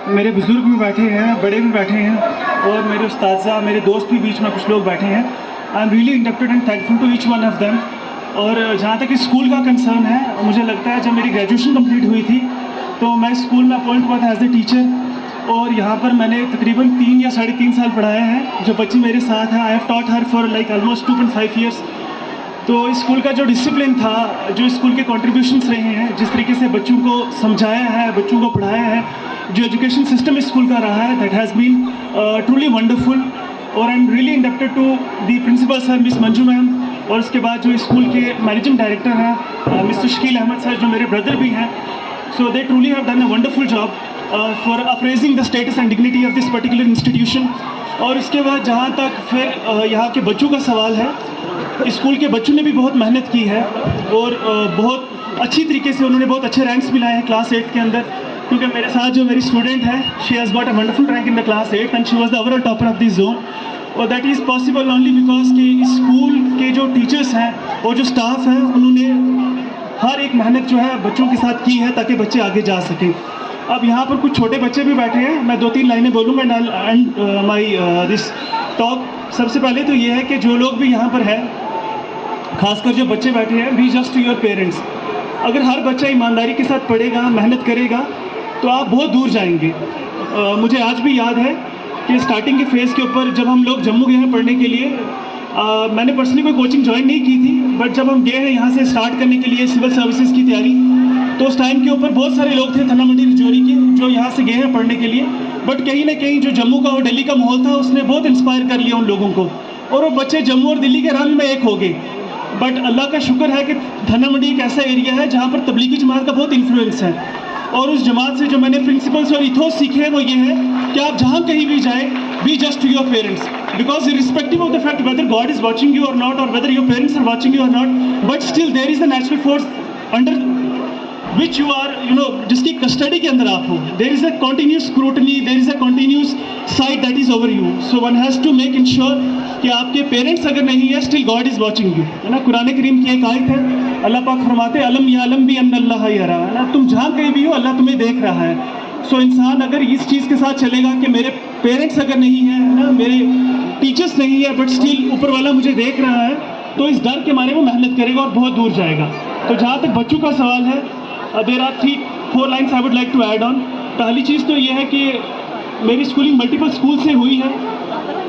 मेरे बुजुर्ग भी बैठे हैं, बड़े भी बैठे हैं और मेरे उस्ताद, मेरे दोस्त भी बीच में कुछ लोग बैठे हैं। I am really inducted and thankful to each one of them. और जहाँ तक स्कूल का कंसर्न है, मुझे लगता है जब मेरी ग्रेजुएशन कंप्लीट हुई थी तो मैं स्कूल में अपॉइंट हुआ था एज ए टीचर और यहाँ पर मैंने तकरीबन 3 या 3.5 साल पढ़ाया है। जो बच्ची मेरे साथ है, I have taught her for like almost 2.5 years. तो स्कूल का जो डिसिप्लिन था, जो स्कूल के कॉन्ट्रीब्यूशंस रहे हैं, जिस तरीके से बच्चों को समझाया है, बच्चों को पढ़ाया है, जो एजुकेशन सिस्टम स्कूल का रहा है, that has been truly wonderful. और I am really indebted to the principal sir miss Manju ma'am, और उसके बाद जो स्कूल के मैनेजिंग डायरेक्टर हैं मिस्टर शकील अहमद सर, जो मेरे ब्रदर भी हैं। So they truly have done a wonderful job for appraising the status and dignity of this particular institution. और इसके बाद जहाँ तक फिर यहाँ के बच्चों का सवाल है, स्कूल के बच्चों ने भी बहुत मेहनत की है और बहुत अच्छी तरीके से उन्होंने बहुत अच्छे रैंक्स मिलाए हैं क्लास 8 के अंदर। क्योंकि मेरे साथ जो मेरी स्टूडेंट है, she has got a wonderful rank in the class 8 and she was the overall topper of this zone. और that is possible only because कि स्कूल के जो टीचर्स हैं और जो स्टाफ है, उन्होंने हर एक मेहनत जो है बच्चों के साथ की है ताकि बच्चे आगे जा सकें। अब यहाँ पर कुछ छोटे बच्चे भी बैठे हैं, मैं 2-3 लाइनें बोलूँगा एंड माई दिस टॉक। सबसे पहले तो ये है कि जो लोग भी यहाँ पर है, खासकर जो बच्चे बैठे हैं, बी जस्ट योर पेरेंट्स। अगर हर बच्चा ईमानदारी के साथ पढ़ेगा, मेहनत करेगा, तो आप बहुत दूर जाएंगे। मुझे आज भी याद है कि स्टार्टिंग के फेज़ के ऊपर जब हम लोग जम्मू गए हैं पढ़ने के लिए, मैंने पर्सनली कोई कोचिंग ज्वाइन नहीं की थी, बट जब हम गए हैं यहाँ से स्टार्ट करने के लिए सिविल सर्विसेज की तैयारी, तो उस टाइम के ऊपर बहुत सारे लोग थे थाना मंडी रजौरी के जो यहाँ से गए हैं पढ़ने के लिए। बट कहीं ना कहीं जो जम्मू का और दिल्ली का माहौल था, उसने बहुत इंस्पायर कर लिया उन लोगों को, और वो बच्चे जम्मू और दिल्ली के रंग में एक हो गए। बट अल्लाह का शुक्र है कि थाना मंडी एक ऐसा एरिया है जहाँ पर तबलीगी जमात का बहुत इन्फ्लुएंस है। और उस जमात से जो मैंने प्रिंसिपल्स और इथोस सीखे हैं, वो ये है कि आप जहाँ कहीं भी जाएँ, be just to your parents, because irrespective of the fact whether God is watching you और नॉट, और whether your parents are watching you और not, but still there is the natural force under which you are, जिसकी custody के अंदर आप हो। There is a continuous scrutiny, there is a continuous sight that is over you. So one has to make ensure कि आपके parents अगर नहीं है, still God is watching you, है ना। कुरान करीम की एक आयत है, अल्लाह पाक फरमाते अलम या अलम भी अल्लाह यरा, है ना। तुम जहाँ कहीं भी हो, अल्लाह तुम्हें देख रहा है। सो इंसान अगर इस चीज़ के साथ चलेगा कि मेरे पेरेंट्स अगर नहीं है ना, मेरे टीचर्स नहीं है, बट स्टिल ऊपर वाला मुझे देख रहा है, तो इस डर के मारे वो मेहनत करेगा और बहुत दूर जाएगा। तो जहाँ तक बच्चों का सवाल है, there are 3-4 lines I would like to add on. पहली चीज़ तो ये है कि मेरी स्कूलिंग मल्टीपल स्कूल से हुई है,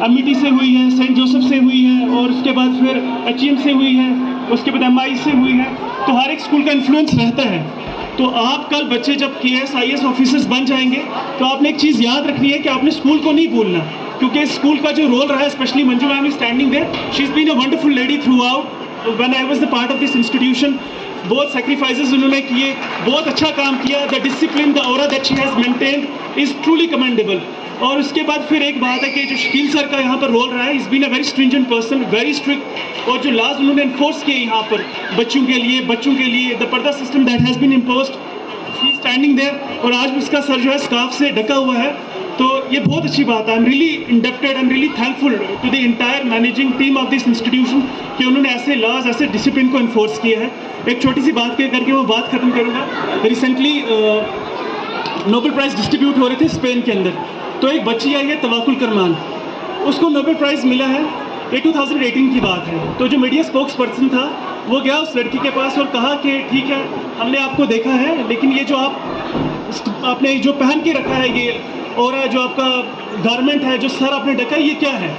एमईटी से हुई है, सेंट जोसेफ से हुई है, और उसके बाद फिर एचईएम से हुई है, उसके बाद एमआई से हुई है। तो हर एक स्कूल का इन्फ्लुएंस रहता है। तो आप कल बच्चे जब केएस आईएएस ऑफिसर्स बन जाएंगे, तो आपने एक चीज़ याद रखनी है कि आपने स्कूल को नहीं भूलना, क्योंकि स्कूल का जो रोल रहा है, specially Manju ma'am is standing there, she is been a wonderful lady throughout when I was the part of this institution. बहुत सेक्रीफाइसेस उन्होंने किए, बहुत अच्छा काम किया। The discipline, the aura that she has maintained is truly commendable. और उसके बाद फिर एक बात है कि जो शकील सर का यहाँ पर रोल रहा है, is been a very stringent person, very strict, और जो लॉज उन्होंने इन्फोर्स किए यहाँ पर बच्चों के लिए the purdah system that has been imposed, she is standing there. और आज भी उसका सर जो है स्कार्फ से ढका हुआ है, तो ये बहुत अच्छी बात है। I am really inducted, I am really thankful to the entire managing team of this institution कि उन्होंने ऐसे लॉज, ऐसे डिसिप्लिन को इन्फोर्स किया है। एक छोटी सी बात करके वो बात ख़त्म करूँगा। रिसेंटली नोबेल प्राइज़ डिस्ट्रीब्यूट हो रहे थे स्पेन के अंदर, तो एक बच्ची आई है तवाकुल करमान, उसको नोबेल प्राइज़ मिला है। ये 2018 की बात है। तो जो मीडिया स्पोक्स पर्सन था, वो गया उस लड़की के पास और कहा कि ठीक है, हमने आपको देखा है, लेकिन ये जो आपने जो पहन के रखा है, ये और जो आपका गारमेंट है, जो सर आपने ढका है, ये क्या है।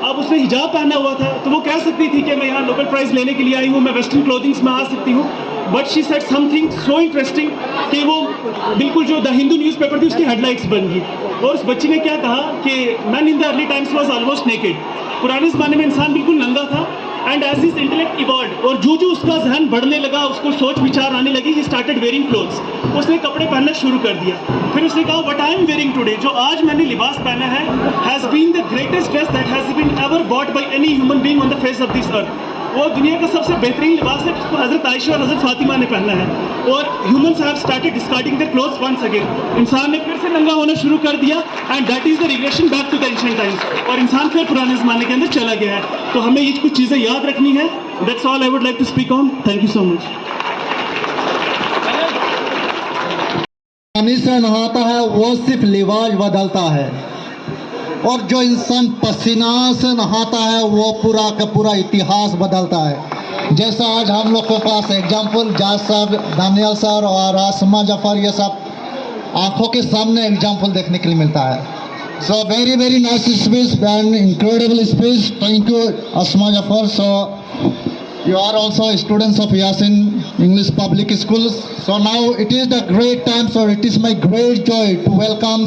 अब उसने हिजाब पहना हुआ था, तो वो कह सकती थी कि मैं यहाँ नोबेल प्राइज़ लेने के लिए आई हूँ, मैं वेस्टर्न क्लोथिंग्स में आ सकती हूँ, but she said something so interesting कि वो बिल्कुल जो द हिंदू न्यूज़पेपर थी उसकी हेडलाइंस बन गई। और उस बच्ची ने क्या कहा कि man in the early times was almost naked, पुराने ज़माने में इंसान बिल्कुल नंगा था, and as his intellect evolved, और जो उसका जहन बढ़ने लगा, उसको सोच विचार आने लगी, ही स्टार्टेड वेयरिंग क्लोथ्स, उसने कपड़े पहनना शुरू कर दिया। फिर उसने कहा what I am wearing today, जो आज मैंने लिबास पहना है, has been the greatest dress that has been ever bought by any human being on the face of this earth. वो दुनिया का सबसे बेहतरीन लिबास है जिसको हज़रत आयशा और हज़रत फातिमा ने पहना है। और humans have started discarding their clothes once again, इंसान ने फिर से नंगा होना शुरू कर दिया, and that is the regression back to the ancient times, और इंसान फिर पुराने ज़माने के अंदर चला गया है। तो हमें ये कुछ चीज़ें याद रखनी है। That's all I would like to speak on. Thank you so much. पानी से नहाता है वो सिर्फ लिबास बदलता है, और जो इंसान पसीना से नहाता है वो पूरा का पूरा इतिहास बदलता है। जैसा आज हम लोग के पास एग्जाम्पल जाज साहब, दानियल सर और आसमा जफर, ये सब आंखों के सामने एग्जाम्पल देखने के लिए मिलता है। So very very nice speech and incredible speech, thank you Asma Zafar. So you are also students of Yasin English Public Schools. So now it is the great time, so it is my great joy to welcome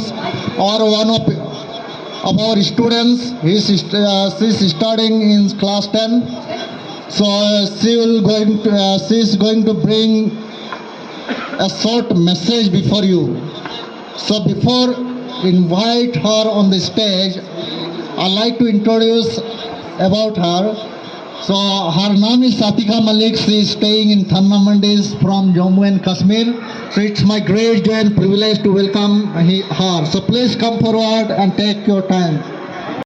one of our students. She is studying in class 10. So she is going to bring a short message before you. So before invite her on the stage, I'd like to introduce about her. So her name is Satika Malik. She is staying in Thanma Mandis from Jammu and Kashmir. So it's my great joy and privilege to welcome her. So please come forward and take your time.